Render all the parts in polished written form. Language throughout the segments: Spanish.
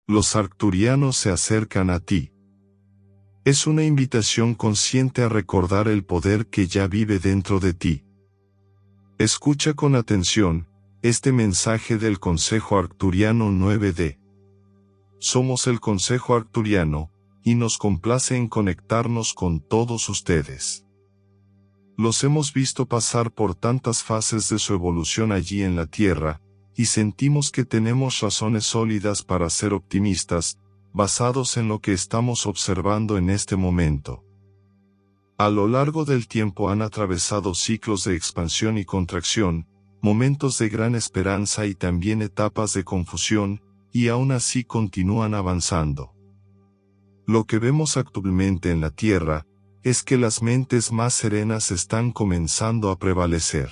Los arcturianos se acercan a ti. Es una invitación consciente a recordar el poder que ya vive dentro de ti. Escucha con atención este mensaje del Consejo Arcturiano 9D. Somos el Consejo Arcturiano, y nos complace en conectarnos con todos ustedes. Los hemos visto pasar por tantas fases de su evolución allí en la Tierra, y sentimos que tenemos razones sólidas para ser optimistas, basados en lo que estamos observando en este momento. A lo largo del tiempo han atravesado ciclos de expansión y contracción, momentos de gran esperanza y también etapas de confusión, y aún así continúan avanzando. Lo que vemos actualmente en la Tierra es que las mentes más serenas están comenzando a prevalecer.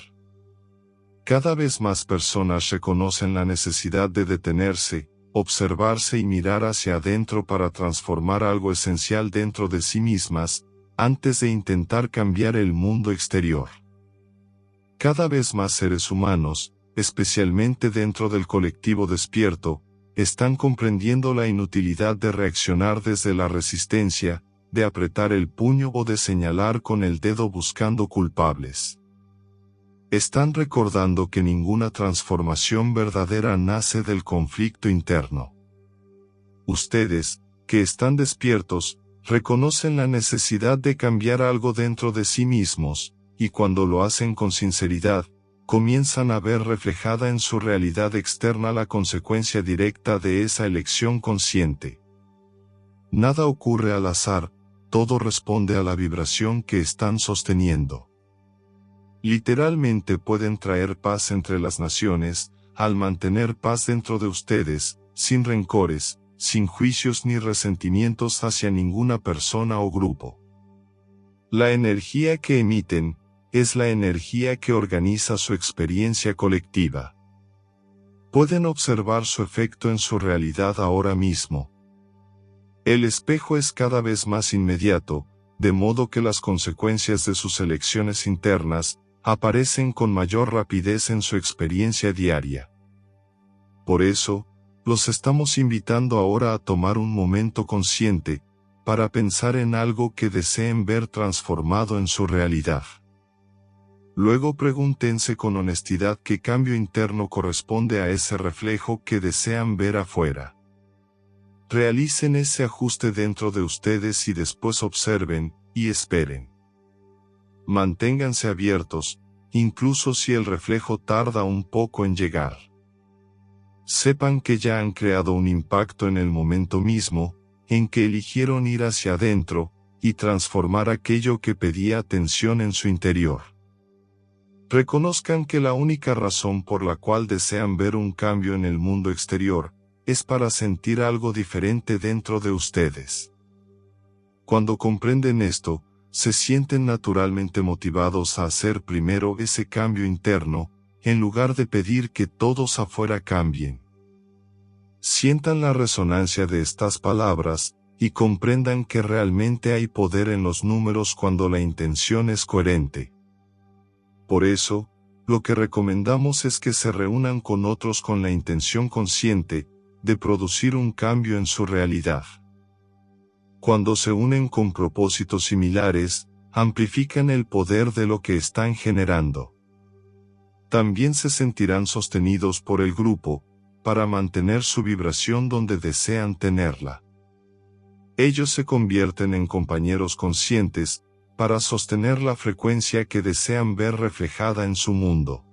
Cada vez más personas reconocen la necesidad de detenerse, observarse y mirar hacia adentro para transformar algo esencial dentro de sí mismas, antes de intentar cambiar el mundo exterior. Cada vez más seres humanos, especialmente dentro del colectivo despierto, están comprendiendo la inutilidad de reaccionar desde la resistencia, de apretar el puño o de señalar con el dedo buscando culpables. Están recordando que ninguna transformación verdadera nace del conflicto interno. Ustedes, que están despiertos, reconocen la necesidad de cambiar algo dentro de sí mismos, y cuando lo hacen con sinceridad, comienzan a ver reflejada en su realidad externa la consecuencia directa de esa elección consciente. Nada ocurre al azar, todo responde a la vibración que están sosteniendo. Literalmente pueden traer paz entre las naciones, al mantener paz dentro de ustedes, sin rencores, sin juicios ni resentimientos hacia ninguna persona o grupo. La energía que emiten, es la energía que organiza su experiencia colectiva. Pueden observar su efecto en su realidad ahora mismo. El espejo es cada vez más inmediato, de modo que las consecuencias de sus elecciones internas aparecen con mayor rapidez en su experiencia diaria. Por eso, los estamos invitando ahora a tomar un momento consciente, para pensar en algo que deseen ver transformado en su realidad. Luego pregúntense con honestidad qué cambio interno corresponde a ese reflejo que desean ver afuera. Realicen ese ajuste dentro de ustedes y después observen, y esperen. Manténganse abiertos, incluso si el reflejo tarda un poco en llegar. Sepan que ya han creado un impacto en el momento mismo, en que eligieron ir hacia adentro, y transformar aquello que pedía atención en su interior. Reconozcan que la única razón por la cual desean ver un cambio en el mundo exterior, es para sentir algo diferente dentro de ustedes. Cuando comprenden esto, se sienten naturalmente motivados a hacer primero ese cambio interno, en lugar de pedir que todos afuera cambien. Sientan la resonancia de estas palabras, y comprendan que realmente hay poder en los números cuando la intención es coherente. Por eso, lo que recomendamos es que se reúnan con otros con la intención consciente, de producir un cambio en su realidad. Cuando se unen con propósitos similares, amplifican el poder de lo que están generando. También se sentirán sostenidos por el grupo, para mantener su vibración donde desean tenerla. Ellos se convierten en compañeros conscientes, para sostener la frecuencia que desean ver reflejada en su mundo.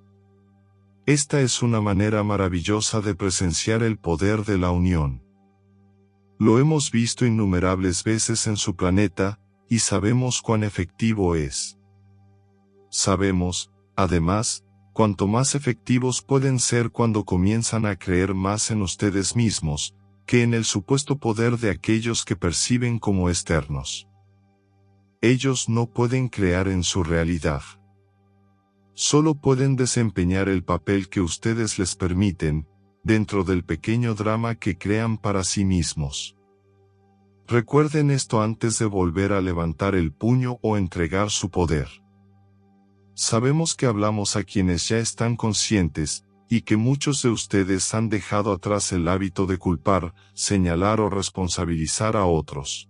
Esta es una manera maravillosa de presenciar el poder de la unión. Lo hemos visto innumerables veces en su planeta, y sabemos cuán efectivo es. Sabemos, además, cuanto más efectivos pueden ser cuando comienzan a creer más en ustedes mismos, que en el supuesto poder de aquellos que perciben como externos. Ellos no pueden crear en su realidad. Solo pueden desempeñar el papel que ustedes les permiten, dentro del pequeño drama que crean para sí mismos. Recuerden esto antes de volver a levantar el puño o entregar su poder. Sabemos que hablamos a quienes ya están conscientes, y que muchos de ustedes han dejado atrás el hábito de culpar, señalar o responsabilizar a otros.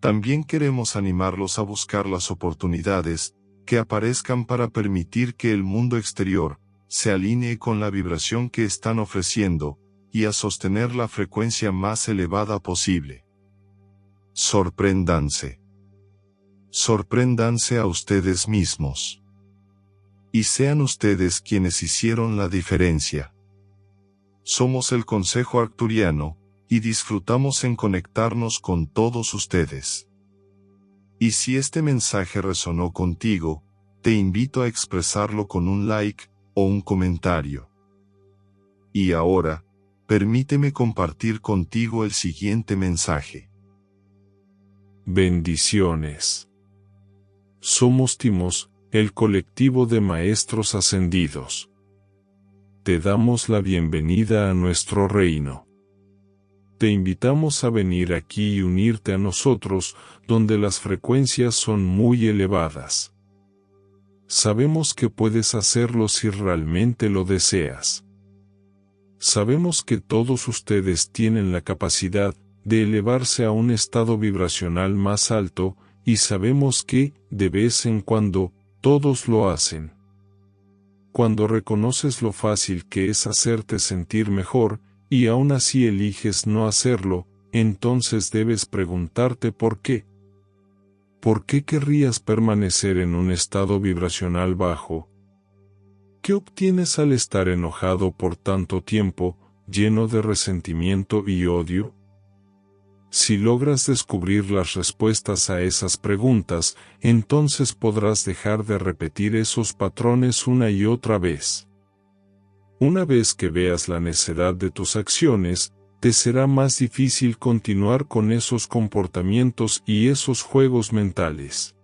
También queremos animarlos a buscar las oportunidades que aparezcan para permitir que el mundo exterior se alinee con la vibración que están ofreciendo, y a sostener la frecuencia más elevada posible. Sorpréndanse. Sorpréndanse a ustedes mismos. Y sean ustedes quienes hicieron la diferencia. Somos el Consejo Arcturiano, y disfrutamos en conectarnos con todos ustedes. Y si este mensaje resonó contigo, te invito a expresarlo con un like o un comentario. Y ahora, permíteme compartir contigo el siguiente mensaje. Bendiciones. Somos Timos, el colectivo de maestros ascendidos. Te damos la bienvenida a nuestro reino. Te invitamos a venir aquí y unirte a nosotros, donde las frecuencias son muy elevadas. Sabemos que puedes hacerlo si realmente lo deseas. Sabemos que todos ustedes tienen la capacidad de elevarse a un estado vibracional más alto, y sabemos que, de vez en cuando, todos lo hacen. Cuando reconoces lo fácil que es hacerte sentir mejor, y aún así eliges no hacerlo, entonces debes preguntarte por qué. ¿Por qué querrías permanecer en un estado vibracional bajo? ¿Qué obtienes al estar enojado por tanto tiempo, lleno de resentimiento y odio? Si logras descubrir las respuestas a esas preguntas, entonces podrás dejar de repetir esos patrones una y otra vez. Una vez que veas la necedad de tus acciones, te será más difícil continuar con esos comportamientos y esos juegos mentales.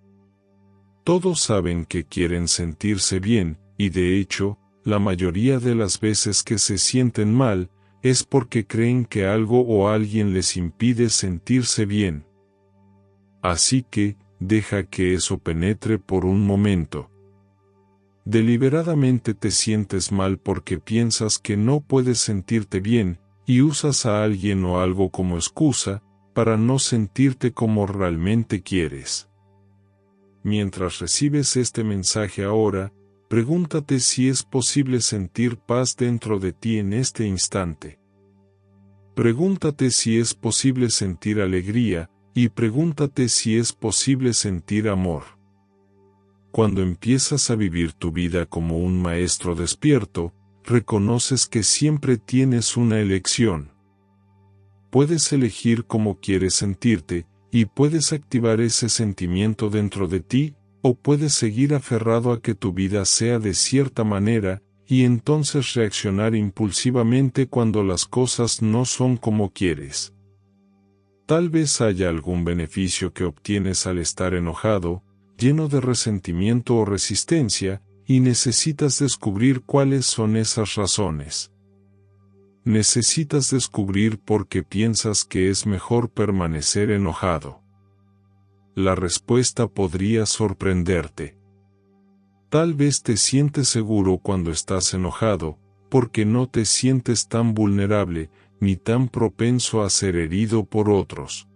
Todos saben que quieren sentirse bien, y de hecho, la mayoría de las veces que se sienten mal, es porque creen que algo o alguien les impide sentirse bien. Así que, deja que eso penetre por un momento. Deliberadamente te sientes mal porque piensas que no puedes sentirte bien, y usas a alguien o algo como excusa, para no sentirte como realmente quieres. Mientras recibes este mensaje ahora, pregúntate si es posible sentir paz dentro de ti en este instante. Pregúntate si es posible sentir alegría, y pregúntate si es posible sentir amor. Cuando empiezas a vivir tu vida como un maestro despierto, reconoces que siempre tienes una elección. Puedes elegir cómo quieres sentirte, y puedes activar ese sentimiento dentro de ti, o puedes seguir aferrado a que tu vida sea de cierta manera, y entonces reaccionar impulsivamente cuando las cosas no son como quieres. Tal vez haya algún beneficio que obtienes al estar enojado, lleno de resentimiento o resistencia, y necesitas descubrir cuáles son esas razones. Necesitas descubrir por qué piensas que es mejor permanecer enojado. La respuesta podría sorprenderte. Tal vez te sientes seguro cuando estás enojado, porque no te sientes tan vulnerable, ni tan propenso a ser herido por otros.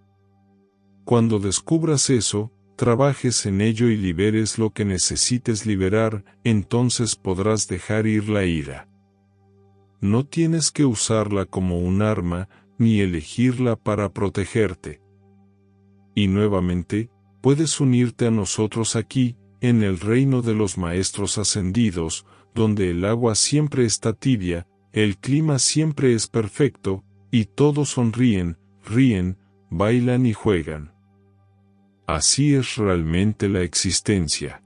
Cuando descubras eso, trabajes en ello y liberes lo que necesites liberar, entonces podrás dejar ir la ira. No tienes que usarla como un arma, ni elegirla para protegerte. Y nuevamente, puedes unirte a nosotros aquí, en el reino de los maestros ascendidos, donde el agua siempre está tibia, el clima siempre es perfecto, y todos sonríen, ríen, bailan y juegan. Así es realmente la existencia.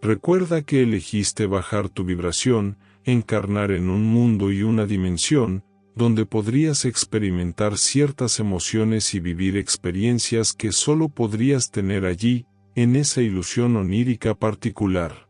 Recuerda que elegiste bajar tu vibración, encarnar en un mundo y una dimensión, donde podrías experimentar ciertas emociones y vivir experiencias que solo podrías tener allí, en esa ilusión onírica particular.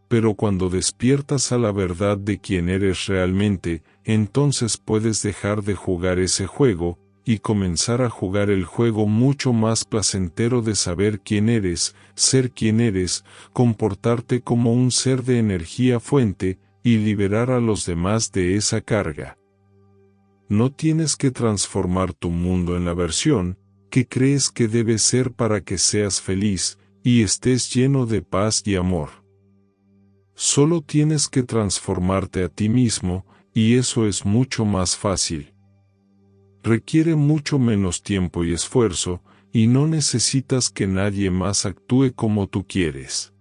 Pero cuando despiertas a la verdad de quién eres realmente, entonces puedes dejar de jugar ese juego, y comenzar a jugar el juego mucho más placentero de saber quién eres, ser quien eres, comportarte como un ser de energía fuente, y liberar a los demás de esa carga. No tienes que transformar tu mundo en la versión que crees que debe ser para que seas feliz y estés lleno de paz y amor. Solo tienes que transformarte a ti mismo, y eso es mucho más fácil. Requiere mucho menos tiempo y esfuerzo, y no necesitas que nadie más actúe como tú quieres.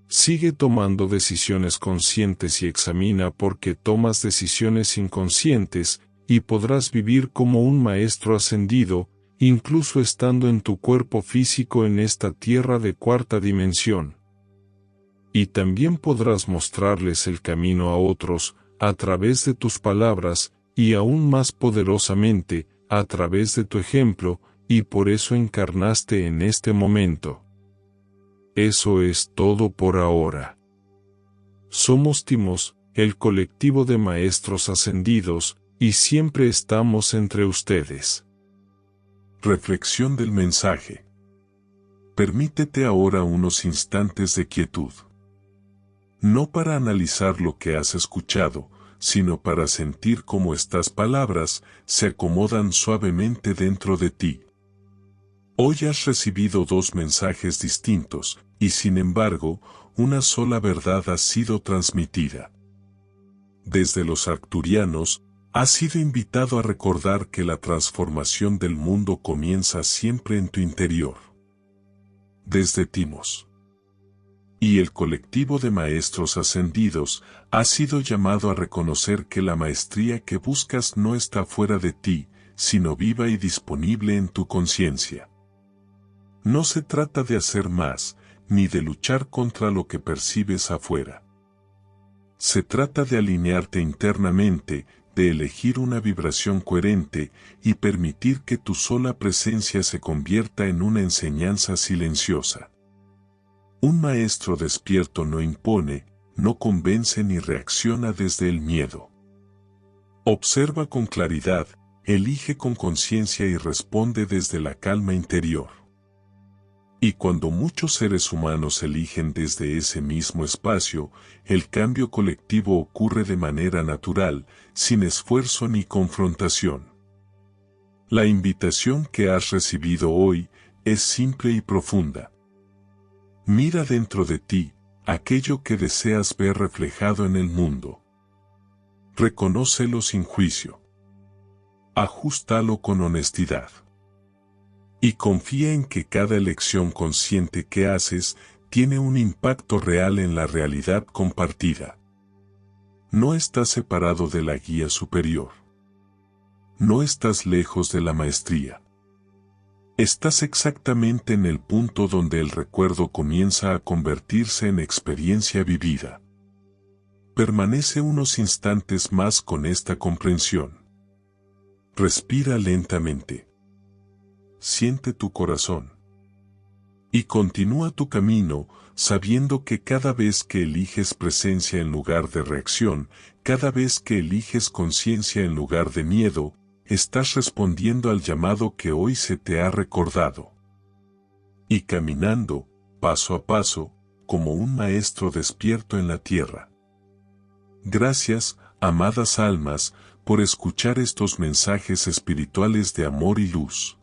Sigue tomando decisiones conscientes y examina por qué tomas decisiones inconscientes, y podrás vivir como un maestro ascendido, incluso estando en tu cuerpo físico en esta tierra de cuarta dimensión. Y también podrás mostrarles el camino a otros, a través de tus palabras, y aún más poderosamente, a través de tu ejemplo, y por eso encarnaste en este momento. Eso es todo por ahora. Somos Timos, el colectivo de maestros ascendidos, y siempre estamos entre ustedes. Reflexión del mensaje. Permítete ahora unos instantes de quietud. No para analizar lo que has escuchado, sino para sentir cómo estas palabras se acomodan suavemente dentro de ti. Hoy has recibido dos mensajes distintos, y sin embargo, una sola verdad ha sido transmitida. Desde los arcturianos, has sido invitado a recordar que la transformación del mundo comienza siempre en tu interior. Desde Timos y el colectivo de maestros ascendidos, has sido llamado a reconocer que la maestría que buscas no está fuera de ti, sino viva y disponible en tu conciencia. No se trata de hacer más, ni de luchar contra lo que percibes afuera. Se trata de alinearte internamente, de elegir una vibración coherente y permitir que tu sola presencia se convierta en una enseñanza silenciosa. Un maestro despierto no impone, no convence ni reacciona desde el miedo. Observa con claridad, elige con conciencia y responde desde la calma interior. Y cuando muchos seres humanos eligen desde ese mismo espacio, el cambio colectivo ocurre de manera natural, sin esfuerzo ni confrontación. La invitación que has recibido hoy es simple y profunda. Mira dentro de ti aquello que deseas ver reflejado en el mundo. Reconócelo sin juicio. Ajústalo con honestidad. Y confía en que cada elección consciente que haces tiene un impacto real en la realidad compartida. No estás separado de la guía superior. No estás lejos de la maestría. Estás exactamente en el punto donde el recuerdo comienza a convertirse en experiencia vivida. Permanece unos instantes más con esta comprensión. Respira lentamente. Siente tu corazón. Y continúa tu camino, sabiendo que cada vez que eliges presencia en lugar de reacción, cada vez que eliges conciencia en lugar de miedo, estás respondiendo al llamado que hoy se te ha recordado. Y caminando, paso a paso, como un maestro despierto en la tierra. Gracias, amadas almas, por escuchar estos mensajes espirituales de amor y luz.